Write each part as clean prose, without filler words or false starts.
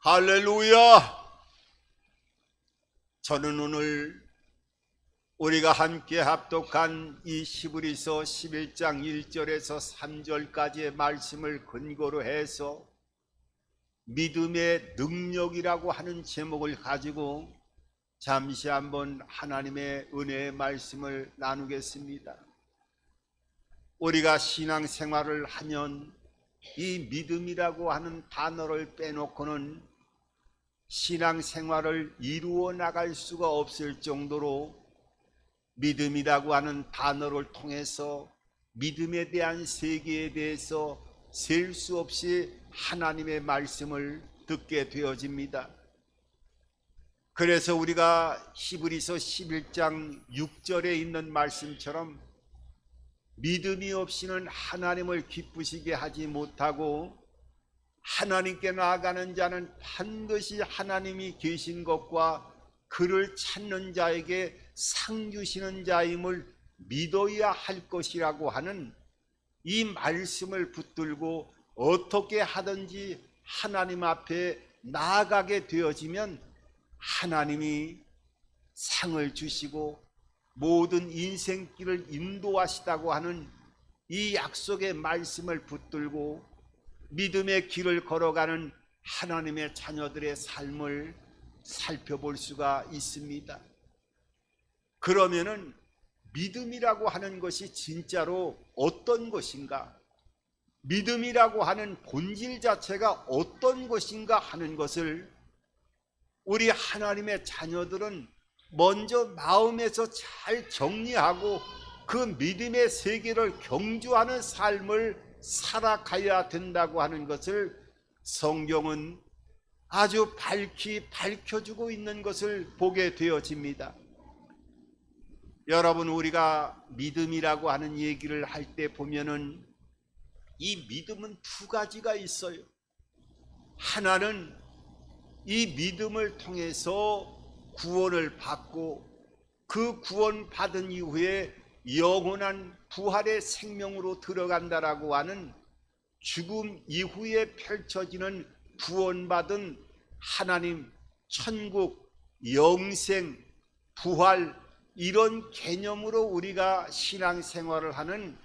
할렐루야! 저는 오늘 우리가 함께 합독한 이 히브리서 11장 1절에서 3절까지의 말씀을 근거로 해서 믿음의 능력이라고 하는 제목을 가지고 잠시 한번 하나님의 은혜의 말씀을 나누겠습니다. 우리가 신앙생활을 하면 이 믿음이라고 하는 단어를 빼놓고는 신앙생활을 이루어 나갈 수가 없을 정도로 믿음이라고 하는 단어를 통해서 믿음에 대한 세계에 대해서 셀 수 없이 하나님의 말씀을 듣게 되어집니다. 그래서 우리가 히브리서 11장 6절에 있는 말씀처럼 믿음이 없이는 하나님을 기쁘시게 하지 못하고 하나님께 나아가는 자는 반드시 하나님이 계신 것과 그를 찾는 자에게 상 주시는 자임을 믿어야 할 것이라고 하는 이 말씀을 붙들고 어떻게 하든지 하나님 앞에 나아가게 되어지면 하나님이 상을 주시고 모든 인생길을 인도하시다고 하는 이 약속의 말씀을 붙들고 믿음의 길을 걸어가는 하나님의 자녀들의 삶을 살펴볼 수가 있습니다. 그러면은 믿음이라고 하는 것이 진짜로 어떤 것인가? 믿음이라고 하는 본질 자체가 어떤 것인가 하는 것을 우리 하나님의 자녀들은 먼저 마음에서 잘 정리하고 그 믿음의 세계를 경주하는 삶을 살아가야 된다고 하는 것을 성경은 아주 밝히 밝혀주고 있는 것을 보게 되어집니다. 여러분, 우리가 믿음이라고 하는 얘기를 할 때 보면은 이 믿음은 두 가지가 있어요. 하나는 이 믿음을 통해서 구원을 받고 그 구원 받은 이후에 영원한 부활의 생명으로 들어간다라고 하는 죽음 이후에 펼쳐지는 구원받은 하나님, 천국, 영생, 부활 이런 개념으로 우리가 신앙생활을 하는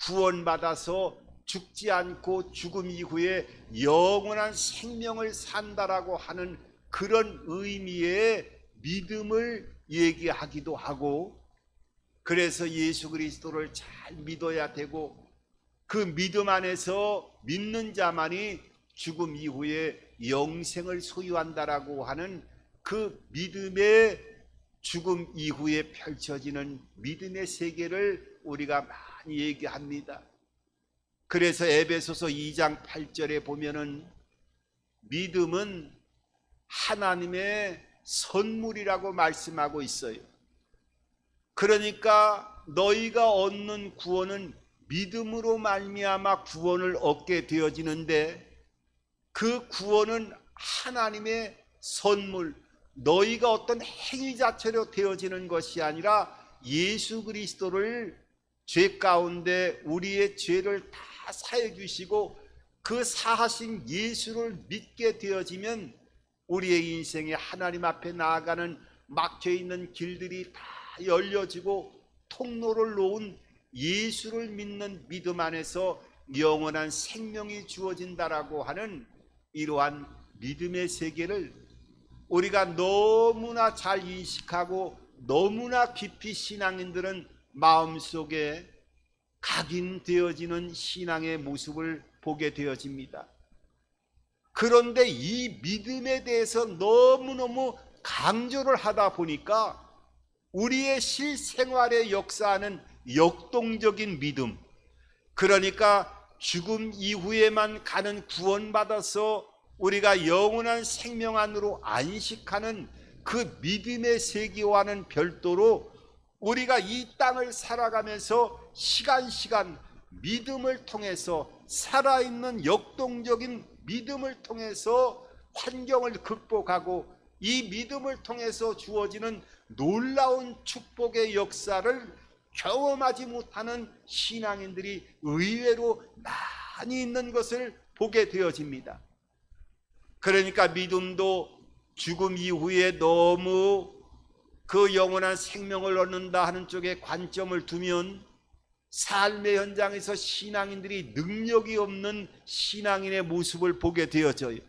구원받아서 죽지 않고 죽음 이후에 영원한 생명을 산다라고 하는 그런 의미의 믿음을 얘기하기도 하고, 그래서 예수 그리스도를 잘 믿어야 되고 그 믿음 안에서 믿는 자만이 죽음 이후에 영생을 소유한다라고 하는 그 믿음의 죽음 이후에 펼쳐지는 믿음의 세계를 우리가 많이 얘기합니다. 그래서 에베소서 2장 8절에 보면은 믿음은 하나님의 선물이라고 말씀하고 있어요. 그러니까 너희가 얻는 구원은 믿음으로 말미암아 구원을 얻게 되어지는데 그 구원은 하나님의 선물, 너희가 어떤 행위 자체로 되어지는 것이 아니라 예수 그리스도를 죄 가운데 우리의 죄를 다 사해 주시고 그 사하신 예수를 믿게 되어지면 우리의 인생에 하나님 앞에 나아가는 막혀있는 길들이 다 열려지고 통로를 놓은 예수를 믿는 믿음 안에서 영원한 생명이 주어진다라고 하는 이러한 믿음의 세계를 우리가 너무나 잘 인식하고 너무나 깊이 신앙인들은 마음속에 각인되어지는 신앙의 모습을 보게 되어집니다. 그런데 이 믿음에 대해서 너무너무 강조를 하다 보니까 우리의 실생활에 역사하는 역동적인 믿음, 그러니까 죽음 이후에만 가는 구원받아서 우리가 영원한 생명 안으로 안식하는 그 믿음의 세계와는 별도로 우리가 이 땅을 살아가면서 시간 믿음을 통해서 살아있는 역동적인 믿음을 통해서 환경을 극복하고 이 믿음을 통해서 주어지는 놀라운 축복의 역사를 경험하지 못하는 신앙인들이 의외로 많이 있는 것을 보게 되어집니다. 그러니까 믿음도 죽음 이후에 너무 그 영원한 생명을 얻는다 하는 쪽에 관점을 두면 삶의 현장에서 신앙인들이 능력이 없는 신앙인의 모습을 보게 되어져요.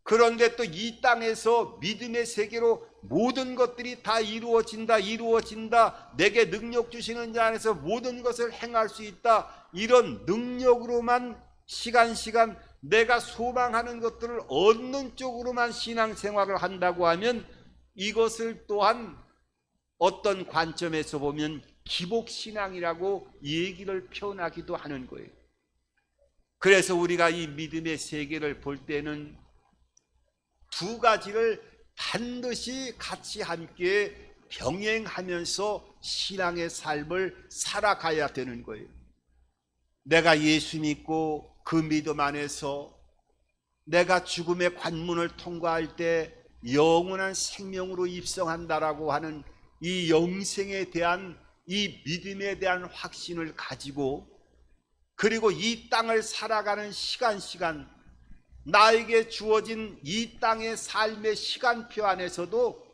그런데 또 이 땅에서 믿음의 세계로 모든 것들이 다 이루어진다, 내게 능력 주시는 자 안에서 모든 것을 행할 수 있다, 이런 능력으로만 시간 내가 소망하는 것들을 얻는 쪽으로만 신앙생활을 한다고 하면 이것을 또한 어떤 관점에서 보면 기복신앙이라고 얘기를 표현하기도 하는 거예요. 그래서 우리가 이 믿음의 세계를 볼 때는 두 가지를 반드시 같이 함께 병행하면서 신앙의 삶을 살아가야 되는 거예요. 내가 예수 믿고 그 믿음 안에서 내가 죽음의 관문을 통과할 때 영원한 생명으로 입성한다라고 하는 이 영생에 대한 이 믿음에 대한 확신을 가지고, 그리고 이 땅을 살아가는 시간 나에게 주어진 이 땅의 삶의 시간표 안에서도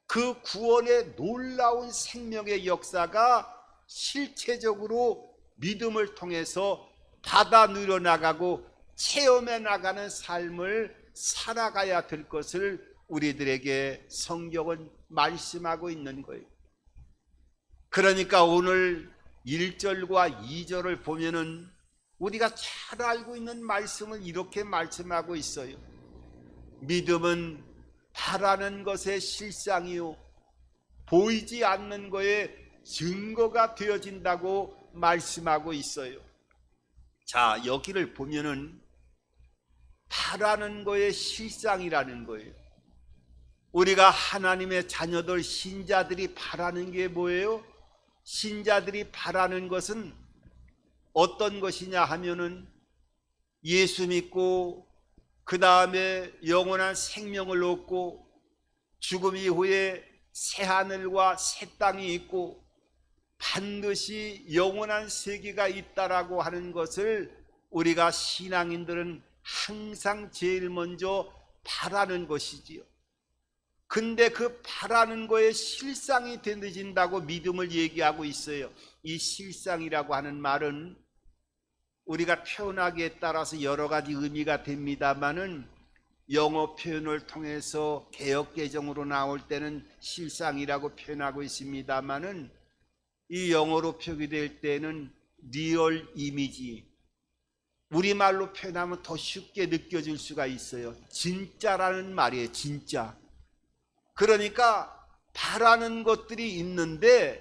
그 구원의 놀라운 생명의 역사가 실체적으로 믿음을 통해서 받아 누려나가고 체험해 나가는 삶을 살아가야 될 것을 우리들에게 성경은 말씀하고 있는 거예요. 그러니까 오늘 1절과 2절을 보면은 우리가 잘 알고 있는 말씀을 이렇게 말씀하고 있어요. 믿음은 바라는 것의 실상이요 보이지 않는 것의 증거가 되어진다고 말씀하고 있어요. 자, 여기를 보면은 바라는 것의 실상이라는 거예요. 우리가 하나님의 자녀들, 신자들이 바라는 게 뭐예요? 신자들이 바라는 것은 어떤 것이냐 하면은 예수 믿고 그 다음에 영원한 생명을 얻고 죽음 이후에 새 하늘과 새 땅이 있고 반드시 영원한 세계가 있다라고 하는 것을 우리가 신앙인들은 항상 제일 먼저 바라는 것이지요. 근데 그 바라는 거에 실상이 되어진다고 믿음을 얘기하고 있어요. 이 실상이라고 하는 말은 우리가 표현하기에 따라서 여러 가지 의미가 됩니다만은 영어 표현을 통해서 개역개정으로 나올 때는 실상이라고 표현하고 있습니다만은 이 영어로 표기될 때는 리얼 이미지, 우리말로 표현하면 더 쉽게 느껴질 수가 있어요. 진짜라는 말이에요. 진짜. 그러니까 바라는 것들이 있는데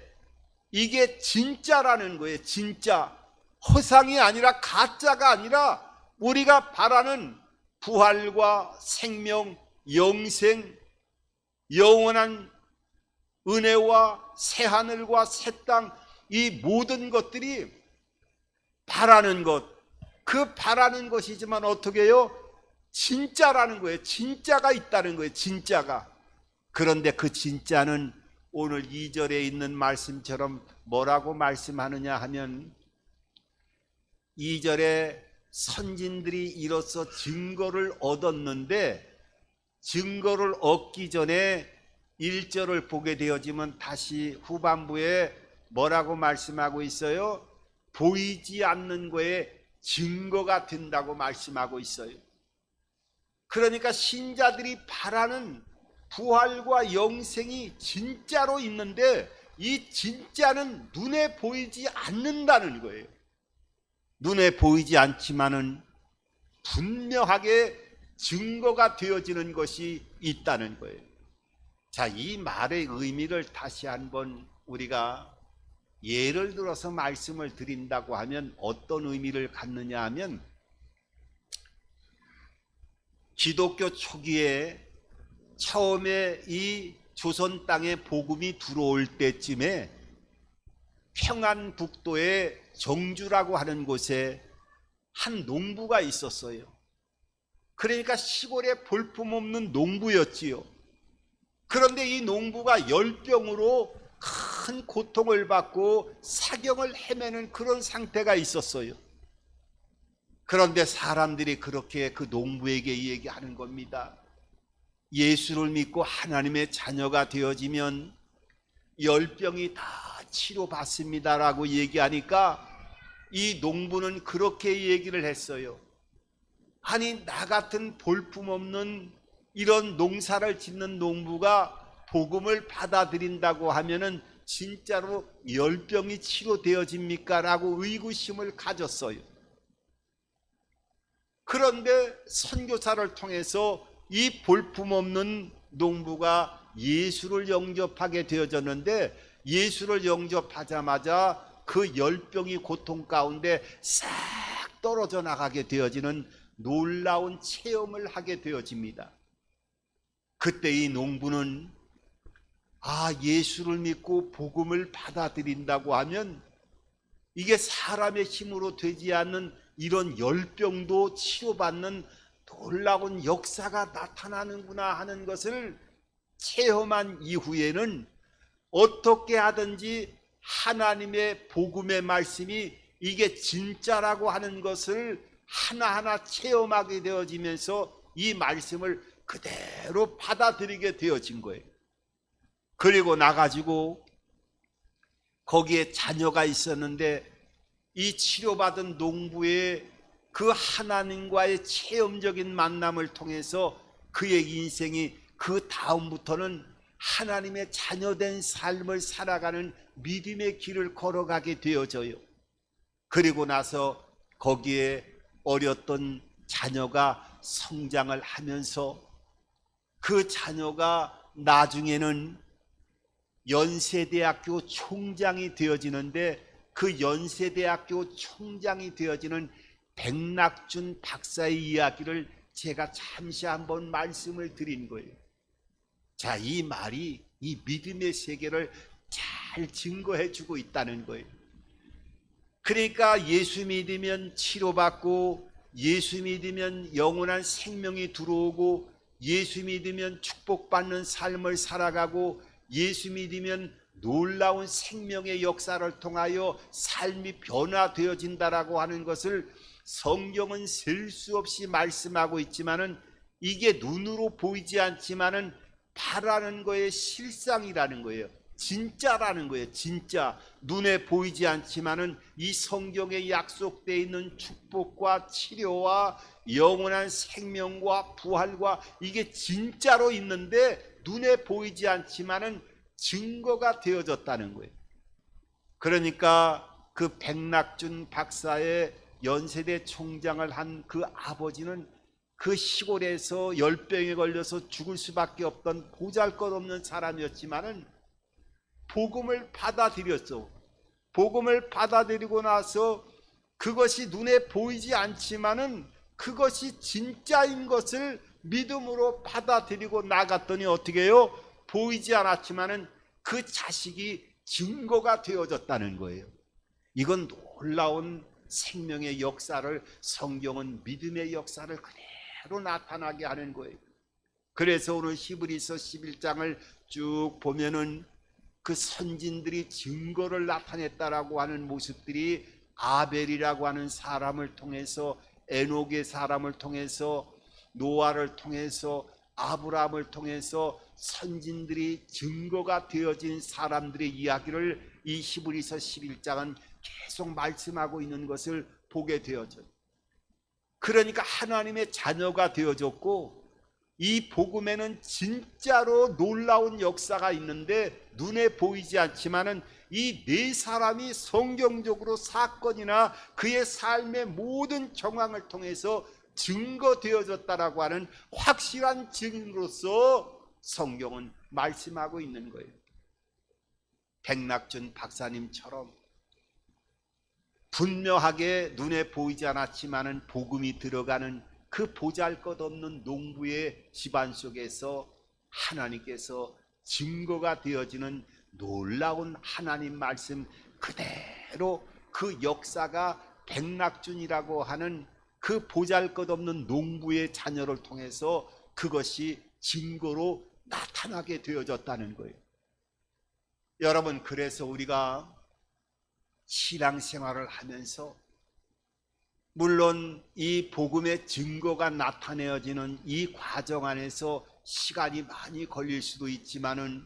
이게 진짜라는 거예요. 진짜. 허상이 아니라 가짜가 아니라 우리가 바라는 부활과 생명, 영생, 영원한 은혜와 새하늘과 새 땅, 이 모든 것들이 바라는 것, 그 바라는 것이지만 어떻게 해요? 진짜라는 거예요. 진짜가 있다는 거예요. 진짜가. 그런데 그 진짜는 오늘 2절에 있는 말씀처럼 뭐라고 말씀하느냐 하면 2절에 선진들이 이로써 증거를 얻었는데 증거를 얻기 전에 1절을 보게 되어지면 다시 후반부에 뭐라고 말씀하고 있어요? 보이지 않는 거에 증거가 된다고 말씀하고 있어요. 그러니까 신자들이 바라는 부활과 영생이 진짜로 있는데 이 진짜는 눈에 보이지 않는다는 거예요. 눈에 보이지 않지만은 분명하게 증거가 되어지는 것이 있다는 거예요. 자, 이 말의 의미를 다시 한번 우리가 예를 들어서 말씀을 드린다고 하면 어떤 의미를 갖느냐 하면 기독교 초기에 처음에 이 조선 땅에 복음이 들어올 때쯤에 평안북도의 정주라고 하는 곳에 한 농부가 있었어요. 그러니까 시골에 볼품없는 농부였지요. 그런데 이 농부가 열병으로 큰 고통을 받고 사경을 헤매는 그런 상태가 있었어요. 그런데 사람들이 그렇게 그 농부에게 얘기하는 겁니다. 예수를 믿고 하나님의 자녀가 되어지면 열병이 다 치료받습니다라고 얘기하니까 이 농부는 그렇게 얘기를 했어요. 아니, 나 같은 볼품없는 이런 농사를 짓는 농부가 복음을 받아들인다고 하면은 진짜로 열병이 치료되어집니까? 라고 의구심을 가졌어요. 그런데 선교사를 통해서 이 볼품없는 농부가 예수를 영접하게 되어졌는데, 예수를 영접하자마자 그 열병이 고통 가운데 싹 떨어져 나가게 되어지는 놀라운 체험을 하게 되어집니다. 그때 이 농부는 예수를 믿고 복음을 받아들인다고 하면 이게 사람의 힘으로 되지 않는 이런 열병도 치료받는 놀라운 역사가 나타나는구나 하는 것을 체험한 이후에는 어떻게 하든지 하나님의 복음의 말씀이 이게 진짜라고 하는 것을 하나하나 체험하게 되어지면서 이 말씀을 그대로 받아들이게 되어진 거예요. 그리고 나가지고 거기에 자녀가 있었는데 이 치료받은 농부의 그 하나님과의 체험적인 만남을 통해서 그의 인생이 그 다음부터는 하나님의 자녀된 삶을 살아가는 믿음의 길을 걸어가게 되어져요. 그리고 나서 거기에 어렸던 자녀가 성장을 하면서 그 자녀가 나중에는 연세대학교 총장이 되어지는데, 그 연세대학교 총장이 되어지는 백낙준 박사의 이야기를 제가 잠시 한번 말씀을 드린 거예요. 자, 이 말이 이 믿음의 세계를 잘 증거해 주고 있다는 거예요. 그러니까 예수 믿으면 치료받고, 예수 믿으면 영원한 생명이 들어오고, 예수 믿으면 축복받는 삶을 살아가고, 예수 믿으면 놀라운 생명의 역사를 통하여 삶이 변화되어진다라고 하는 것을 성경은 셀 수 없이 말씀하고 있지만은, 이게 눈으로 보이지 않지만은 바라는 거의 실상이라는 거예요. 진짜라는 거예요. 진짜. 눈에 보이지 않지만은 이 성경에 약속되어 있는 축복과 치료와 영원한 생명과 부활과 이게 진짜로 있는데 눈에 보이지 않지만은 증거가 되어졌다는 거예요. 그러니까 그 백낙준 박사의 연세대 총장을 한 그 아버지는 그 시골에서 열병에 걸려서 죽을 수밖에 없던 보잘것없는 사람이었지만은 복음을 받아들였죠. 복음을 받아들이고 나서 그것이 눈에 보이지 않지만은 그것이 진짜인 것을 믿음으로 받아들이고 나갔더니 어떻게 해요? 보이지 않았지만은 그 자식이 증거가 되어졌다는 거예요. 이건 놀라운 생명의 역사를, 성경은 믿음의 역사를 그대로 나타나게 하는 거예요. 그래서 오늘 히브리서 11장을 쭉 보면은 그 선진들이 증거를 나타냈다라고 하는 모습들이 아벨이라고 하는 사람을 통해서, 에녹의 사람을 통해서, 노아를 통해서, 아브라함을 통해서 선진들이 증거가 되어진 사람들의 이야기를 이 히브리서 11장은 계속 말씀하고 있는 것을 보게 되어져요. 그러니까 하나님의 자녀가 되어졌고, 이 복음에는 진짜로 놀라운 역사가 있는데 눈에 보이지 않지만은 이 네 사람이 성경적으로 사건이나 그의 삶의 모든 정황을 통해서 증거되어졌다라고 하는 확실한 증거로서 성경은 말씀하고 있는 거예요. 백낙준 박사님처럼 분명하게 눈에 보이지 않았지만은 복음이 들어가는 그 보잘것없는 농부의 집안 속에서 하나님께서 증거가 되어지는 놀라운 하나님 말씀 그대로 그 역사가 백낙준이라고 하는 그 보잘것없는 농부의 자녀를 통해서 그것이 증거로 나타나게 되어졌다는 거예요. 여러분, 그래서 우리가 신앙생활을 하면서 물론 이 복음의 증거가 나타내어지는 이 과정 안에서 시간이 많이 걸릴 수도 있지만은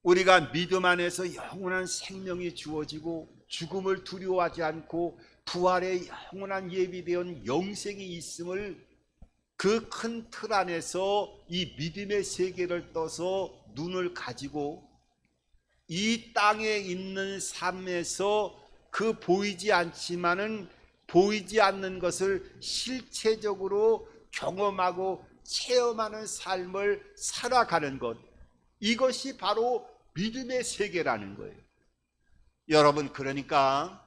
우리가 믿음 안에서 영원한 생명이 주어지고 죽음을 두려워하지 않고 부활의 영원한 예비되은 영생이 있음을 그 큰 틀 안에서 이 믿음의 세계를 떠서 눈을 가지고 이 땅에 있는 삶에서 그 보이지 않지만은 보이지 않는 것을 실체적으로 경험하고 체험하는 삶을 살아가는 것, 이것이 바로 믿음의 세계라는 거예요. 여러분, 그러니까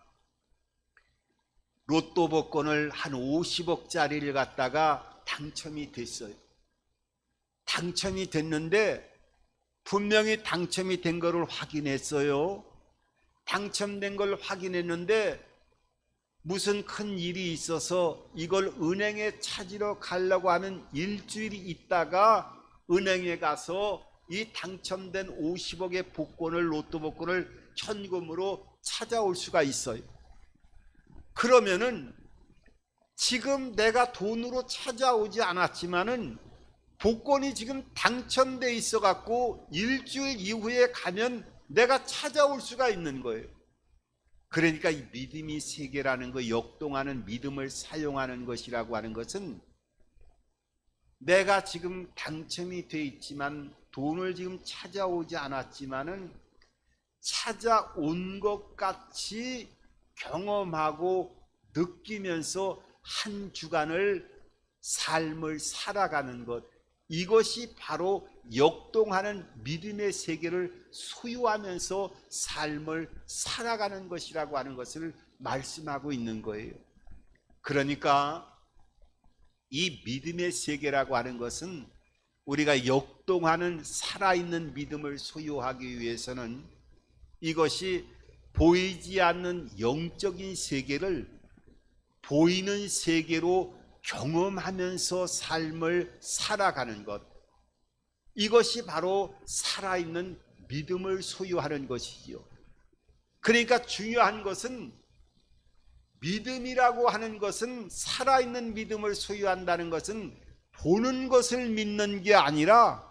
로또 복권을 한 50억짜리를 갖다가 당첨이 됐어요. 당첨이 됐는데 분명히 당첨이 된 것을 확인했어요. 당첨된 걸 확인했는데 무슨 큰 일이 있어서 이걸 은행에 찾으러 가려고 하면 일주일이 있다가 은행에 가서 이 당첨된 50억의 복권을, 로또 복권을 현금으로 찾아올 수가 있어요. 그러면은 지금 내가 돈으로 찾아오지 않았지만은 복권이 지금 당첨돼 있어 갖고 일주일 이후에 가면 내가 찾아올 수가 있는 거예요. 그러니까 이 믿음이 세계라는 거, 역동하는 믿음을 사용하는 것이라고 하는 것은 내가 지금 당첨이 돼 있지만 돈을 지금 찾아오지 않았지만은 찾아온 것 같이 경험하고 느끼면서 한 주간을 삶을 살아가는 것, 이것이 바로 역동하는 믿음의 세계를 소유하면서 삶을 살아가는 것이라고 하는 것을 말씀하고 있는 거예요. 그러니까 이 믿음의 세계라고 하는 것은 우리가 역동하는 살아있는 믿음을 소유하기 위해서는 이것이 보이지 않는 영적인 세계를 보이는 세계로 경험하면서 삶을 살아가는 것, 이것이 바로 살아있는 믿음을 소유하는 것이지요. 그러니까 중요한 것은 믿음이라고 하는 것은, 살아있는 믿음을 소유한다는 것은 보는 것을 믿는 게 아니라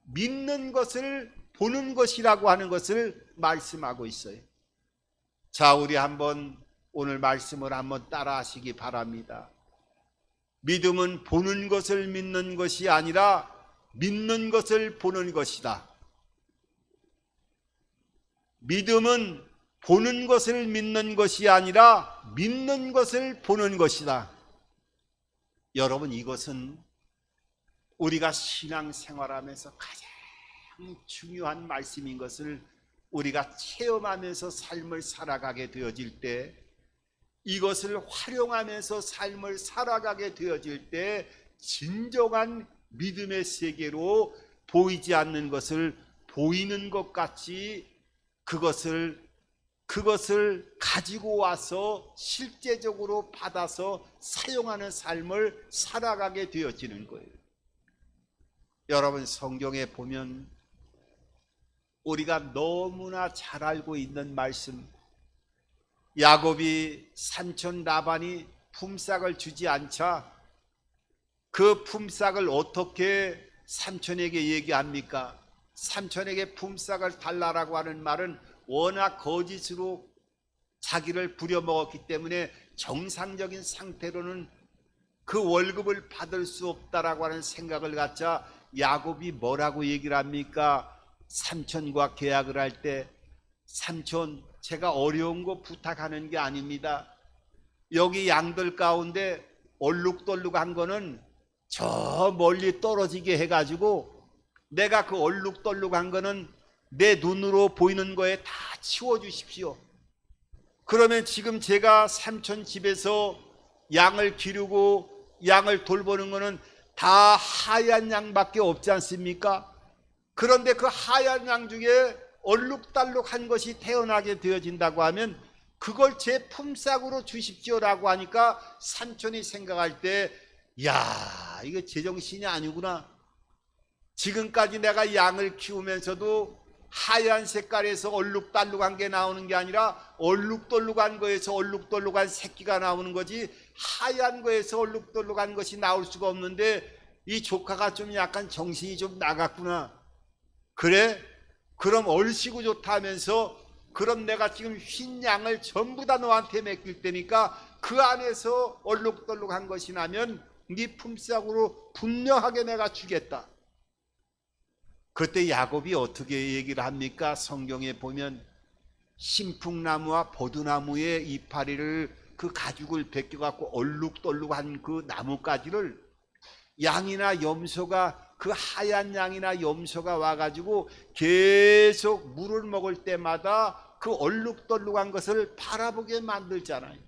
믿는 것을 보는 것이라고 하는 것을 말씀하고 있어요. 자, 우리 한번 오늘 말씀을 한번 따라 하시기 바랍니다. 믿음은 보는 것을 믿는 것이 아니라 믿는 것을 보는 것이다. 믿음은 보는 것을 믿는 것이 아니라 믿는 것을 보는 것이다. 여러분, 이것은 우리가 신앙생활하면서 가장 중요한 말씀인 것을 우리가 체험하면서 삶을 살아가게 되어질 때, 이것을 활용하면서 삶을 살아가게 되어질 때 진정한 믿음의 세계로 보이지 않는 것을 보이는 것 같이 그것을 가지고 와서 실제적으로 받아서 사용하는 삶을 살아가게 되어지는 거예요. 여러분, 성경에 보면 우리가 너무나 잘 알고 있는 말씀, 야곱이 삼촌 라반이 품삯을 주지 않자 그 품삯을 어떻게 삼촌에게 얘기합니까? 삼촌에게 품삯을 달라라고 하는 말은 워낙 거짓으로 자기를 부려먹었기 때문에 정상적인 상태로는 그 월급을 받을 수 없다라고 하는 생각을 갖자 야곱이 뭐라고 얘기를 합니까? 삼촌과 계약을 할 때, 삼촌, 제가 어려운 거 부탁하는 게 아닙니다. 여기 양들 가운데 얼룩덜룩한 거는 저 멀리 떨어지게 해가지고 내가 그 얼룩덜룩한 거는 내 눈으로 보이는 거에 다 치워주십시오. 그러면 지금 제가 삼촌 집에서 양을 기르고 양을 돌보는 거는 다 하얀 양밖에 없지 않습니까? 그런데 그 하얀 양 중에 얼룩달룩한 것이 태어나게 되어진다고 하면 그걸 제 품삯으로 주십시오라고 하니까 삼촌이 생각할 때, 야, 이거 제정신이 아니구나. 지금까지 내가 양을 키우면서도 하얀 색깔에서 얼룩달룩한 게 나오는 게 아니라 얼룩덜룩한 거에서 얼룩덜룩한 새끼가 나오는 거지, 하얀 거에서 얼룩덜룩한 것이 나올 수가 없는데 이 조카가 좀 약간 정신이 좀 나갔구나. 그래? 그럼 얼씨구 좋다면서, 그럼 내가 지금 흰 양을 전부 다 너한테 맡길 테니까 그 안에서 얼룩덜룩한 것이 나면 네 품삯으로 분명하게 내가 주겠다. 그때 야곱이 어떻게 얘기를 합니까? 성경에 보면 신풍나무와 버드나무의 이파리를, 그 가죽을 벗겨갖고 얼룩덜룩한 그 나뭇가지를 양이나 염소가, 그 하얀 양이나 염소가 와가지고 계속 물을 먹을 때마다 그 얼룩덜룩한 것을 바라보게 만들잖아요.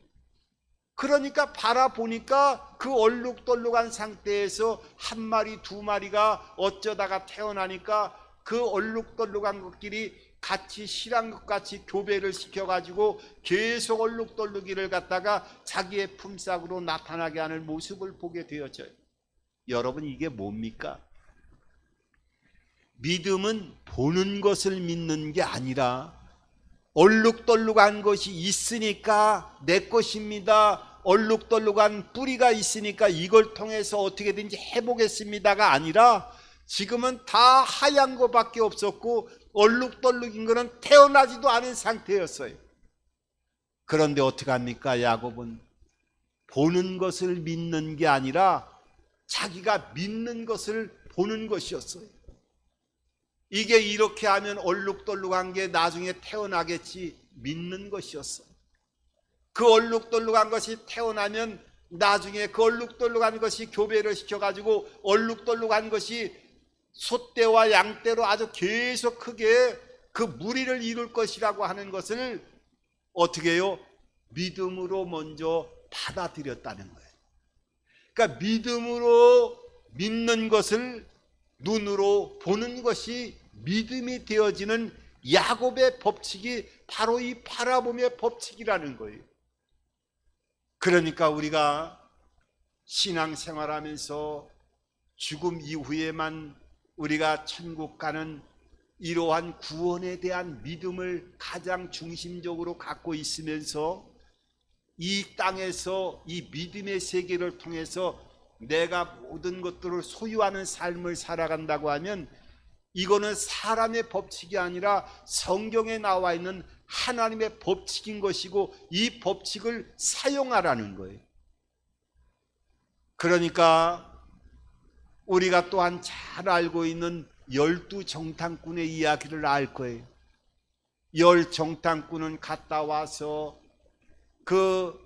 그러니까 바라보니까 그 얼룩덜룩한 상태에서 한 마리 두 마리가 어쩌다가 태어나니까 그 얼룩덜룩한 것끼리 같이 실한 것 같이 교배를 시켜가지고 계속 얼룩덜룩이를 갖다가 자기의 품삯으로 나타나게 하는 모습을 보게 되어져요. 여러분, 이게 뭡니까? 믿음은 보는 것을 믿는 게 아니라 얼룩덜룩한 것이 있으니까 내 것입니다, 얼룩덜룩한 뿌리가 있으니까 이걸 통해서 어떻게든지 해보겠습니다가 아니라 지금은 다 하얀 것밖에 없었고 얼룩덜룩인 것은 태어나지도 않은 상태였어요. 그런데 어떻게 합니까? 야곱은 보는 것을 믿는 게 아니라 자기가 믿는 것을 보는 것이었어요. 이게 이렇게 하면 얼룩덜룩한 게 나중에 태어나겠지, 믿는 것이었어. 그 얼룩덜룩한 것이 태어나면 나중에 그 얼룩덜룩한 것이 교배를 시켜가지고 얼룩덜룩한 것이 소떼와 양떼로 아주 계속 크게 그 무리를 이룰 것이라고 하는 것을 어떻게 해요? 믿음으로 먼저 받아들였다는 거예요. 그러니까 믿음으로 믿는 것을 눈으로 보는 것이 믿음이 되어지는 야곱의 법칙이 바로 이 바라봄의 법칙이라는 거예요. 그러니까 우리가 신앙생활하면서 죽음 이후에만 우리가 천국 가는 이러한 구원에 대한 믿음을 가장 중심적으로 갖고 있으면서 이 땅에서 이 믿음의 세계를 통해서 내가 모든 것들을 소유하는 삶을 살아간다고 하면 이거는 사람의 법칙이 아니라 성경에 나와 있는 하나님의 법칙인 것이고 이 법칙을 사용하라는 거예요. 그러니까 우리가 또한 잘 알고 있는 12정탐꾼의 이야기를 알 거예요. 10정탐꾼은 갔다 와서 그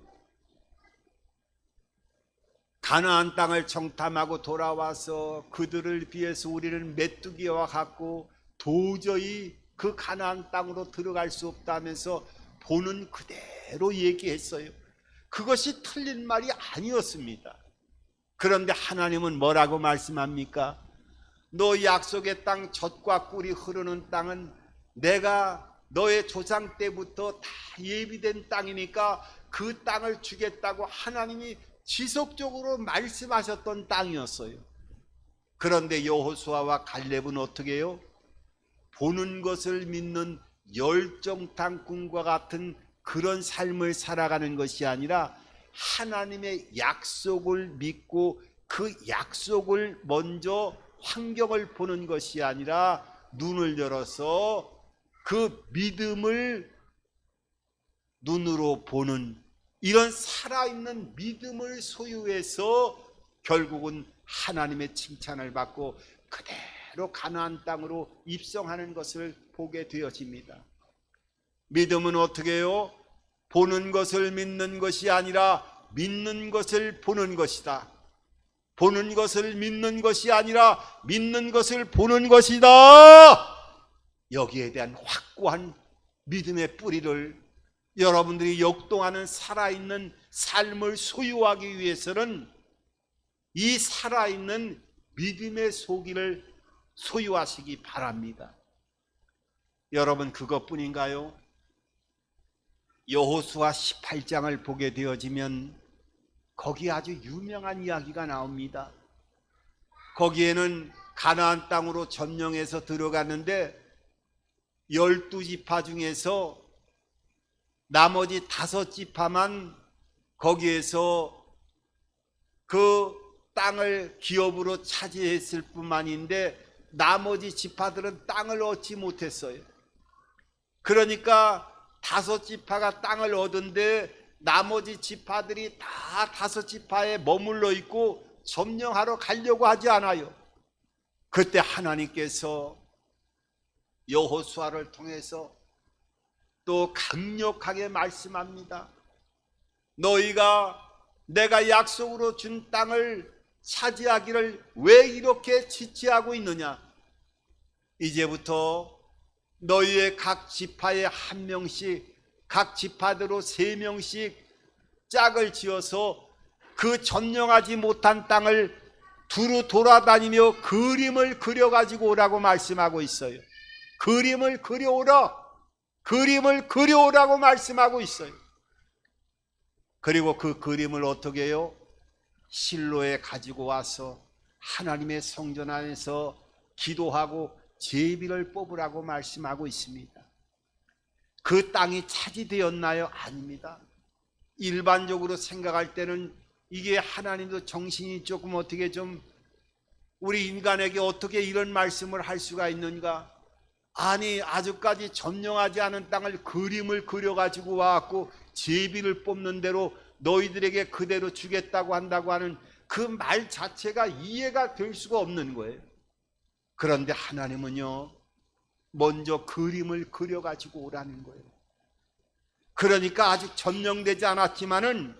가나안 땅을 정탐하고 돌아와서 그들을 위해서 우리는 메뚜기와 같고 도저히 그 가나안 땅으로 들어갈 수 없다면서 보는 그대로 얘기했어요. 그것이 틀린 말이 아니었습니다. 그런데 하나님은 뭐라고 말씀합니까? 너 약속의 땅, 젖과 꿀이 흐르는 땅은 내가 너의 조상 때부터 다 예비된 땅이니까 그 땅을 주겠다고 하나님이 지속적으로 말씀하셨던 땅이었어요. 그런데 여호수아와 갈렙은 어떻게 해요? 보는 것을 믿는 열정탐꾼과 같은 그런 삶을 살아가는 것이 아니라 하나님의 약속을 믿고 그 약속을 먼저 환경을 보는 것이 아니라 눈을 열어서 그 믿음을 눈으로 보는 이런 살아있는 믿음을 소유해서 결국은 하나님의 칭찬을 받고 그대로 가나안 땅으로 입성하는 것을 보게 되어집니다. 믿음은 어떻게 해요? 보는 것을 믿는 것이 아니라 믿는 것을 보는 것이다. 보는 것을 믿는 것이 아니라 믿는 것을 보는 것이다. 여기에 대한 확고한 믿음의 뿌리를 여러분들이 역동하는 살아있는 삶을 소유하기 위해서는 이 살아있는 믿음의 소기를 소유하시기 바랍니다. 여러분, 그것뿐인가요? 여호수아 18장을 보게 되어지면 거기 아주 유명한 이야기가 나옵니다. 거기에는 가나안 땅으로 점령해서 들어갔는데 12지파 중에서 나머지 5지파만 거기에서 그 땅을 기업으로 차지했을 뿐만인데 나머지 지파들은 땅을 얻지 못했어요. 그러니까 5지파가 땅을 얻은데 나머지 지파들이 다 5지파에 머물러 있고 점령하러 가려고 하지 않아요. 그때 하나님께서 여호수아를 통해서 또 강력하게 말씀합니다. 너희가 내가 약속으로 준 땅을 차지하기를 왜 이렇게 지체하고 있느냐? 이제부터 너희의 각 지파에 1명씩, 각 지파대로 3명씩 짝을 지어서 그 점령하지 못한 땅을 두루 돌아다니며 그림을 그려가지고 오라고 말씀하고 있어요. 그림을 그려오라. 그림을 그려오라고 말씀하고 있어요. 그리고 그 그림을 어떻게 해요? 실로에 가지고 와서 하나님의 성전 안에서 기도하고 제비를 뽑으라고 말씀하고 있습니다. 그 땅이 차지되었나요? 아닙니다. 일반적으로 생각할 때는 이게 하나님도 정신이 조금 어떻게 좀 우리 인간에게 어떻게 이런 말씀을 할 수가 있는가? 아니, 아직까지 점령하지 않은 땅을 그림을 그려가지고 와갖고 제비를 뽑는 대로 너희들에게 그대로 주겠다고 한다고 하는 그 말 자체가 이해가 될 수가 없는 거예요. 그런데 하나님은요, 먼저 그림을 그려가지고 오라는 거예요. 그러니까 아직 점령되지 않았지만은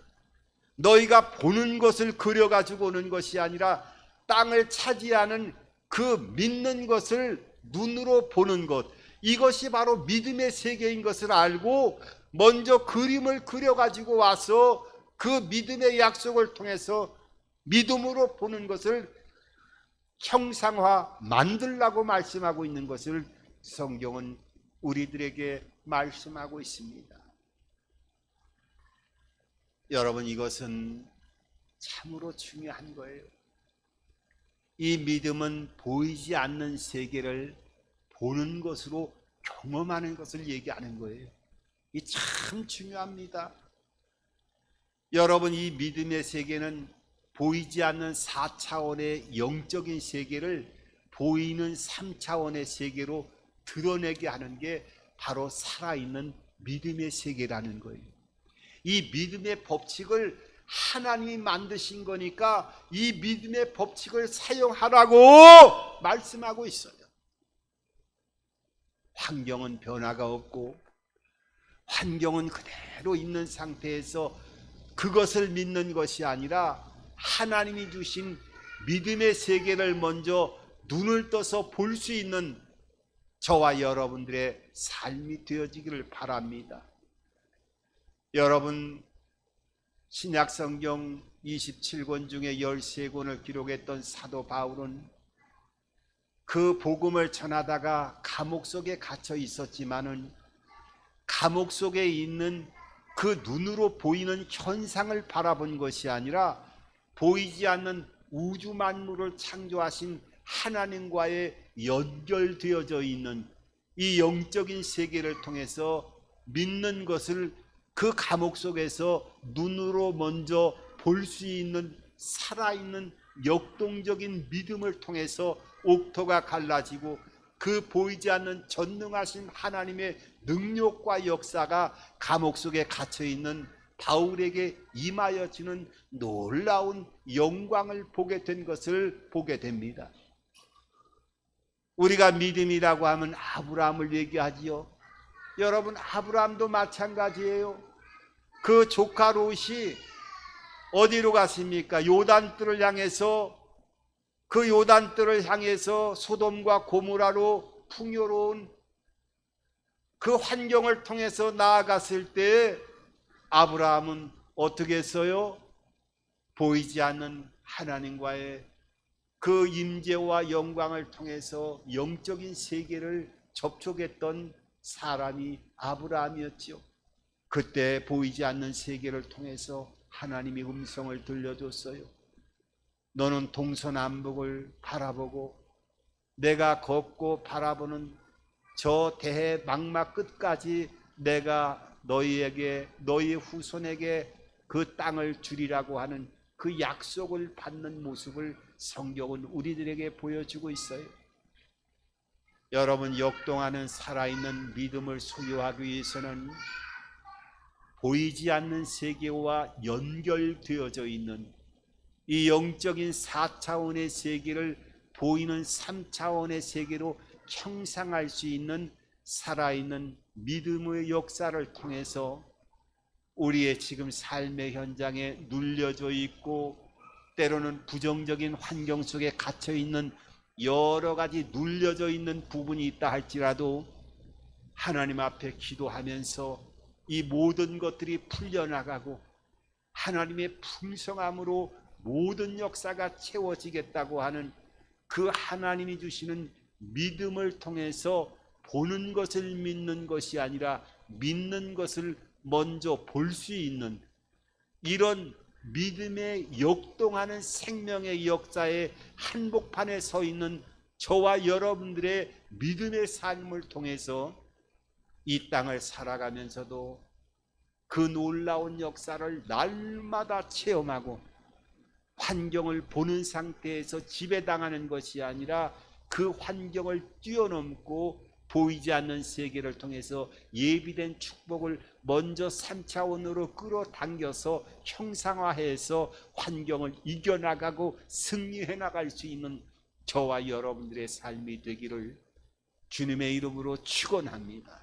너희가 보는 것을 그려가지고 오는 것이 아니라 땅을 차지하는 그 믿는 것을 눈으로 보는 것, 이것이 바로 믿음의 세계인 것을 알고 먼저 그림을 그려가지고 와서 그 믿음의 약속을 통해서 믿음으로 보는 것을 형상화 만들라고 말씀하고 있는 것을 성경은 우리들에게 말씀하고 있습니다. 여러분, 이것은 참으로 중요한 거예요. 이 믿음은 보이지 않는 세계를 보는 것으로 경험하는 것을 얘기하는 거예요. 이 참 중요합니다. 여러분, 이 믿음의 세계는 보이지 않는 4차원의 영적인 세계를 보이는 3차원의 세계로 드러내게 하는 게 바로 살아있는 믿음의 세계라는 거예요. 이 믿음의 법칙을 하나님이 만드신 거니까 이 믿음의 법칙을 사용하라고 말씀하고 있어요. 환경은 변화가 없고 환경은 그대로 있는 상태에서 그것을 믿는 것이 아니라 하나님이 주신 믿음의 세계를 먼저 눈을 떠서 볼 수 있는 저와 여러분들의 삶이 되어지기를 바랍니다. 여러분, 신약성경 27권 중에 13권을 기록했던 사도 바울은 그 복음을 전하다가 감옥 속에 갇혀 있었지만은 감옥 속에 있는 그 눈으로 보이는 현상을 바라본 것이 아니라 보이지 않는 우주 만물을 창조하신 하나님과의 연결되어져 있는 이 영적인 세계를 통해서 믿는 것을 그 감옥 속에서 눈으로 먼저 볼 수 있는 살아있는 역동적인 믿음을 통해서 옥토가 갈라지고 그 보이지 않는 전능하신 하나님의 능력과 역사가 감옥 속에 갇혀있는 바울에게 임하여지는 놀라운 영광을 보게 된 것을 보게 됩니다. 우리가 믿음이라고 하면 아브라함을 얘기하지요. 여러분, 아브라함도 마찬가지예요. 그 조카 롯이 어디로 갔습니까? 요단뜰을 향해서, 그 요단뜰을 향해서 소돔과 고모라로 풍요로운 그 환경을 통해서 나아갔을 때 아브라함은 어떻게 했어요? 보이지 않는 하나님과의 그 임재와 영광을 통해서 영적인 세계를 접촉했던 사람이 아브라함이었죠. 그때 보이지 않는 세계를 통해서 하나님이 음성을 들려줬어요. 너는 동서남북을 바라보고 내가 걷고 바라보는 저 대해 망막 끝까지 내가 너희에게, 너희 후손에게 그 땅을 주리라고 하는 그 약속을 받는 모습을 성경은 우리들에게 보여주고 있어요. 여러분, 역동하는 살아있는 믿음을 소유하기 위해서는 보이지 않는 세계와 연결되어져 있는 이 영적인 4차원의 세계를 보이는 3차원의 세계로 형상할 수 있는 살아있는 믿음의 역사를 통해서 우리의 지금 삶의 현장에 눌려져 있고 때로는 부정적인 환경 속에 갇혀 있는 여러 가지 눌려져 있는 부분이 있다 할지라도 하나님 앞에 기도하면서 이 모든 것들이 풀려나가고 하나님의 풍성함으로 모든 역사가 채워지겠다고 하는 그 하나님이 주시는 믿음을 통해서 보는 것을 믿는 것이 아니라 믿는 것을 먼저 볼 수 있는 이런 믿음의 역동하는 생명의 역사의 한복판에 서 있는 저와 여러분들의 믿음의 삶을 통해서 이 땅을 살아가면서도 그 놀라운 역사를 날마다 체험하고 환경을 보는 상태에서 지배당하는 것이 아니라 그 환경을 뛰어넘고 보이지 않는 세계를 통해서 예비된 축복을 먼저 3차원으로 끌어당겨서 형상화해서 환경을 이겨나가고 승리해 나갈 수 있는 저와 여러분들의 삶이 되기를 주님의 이름으로 축원합니다.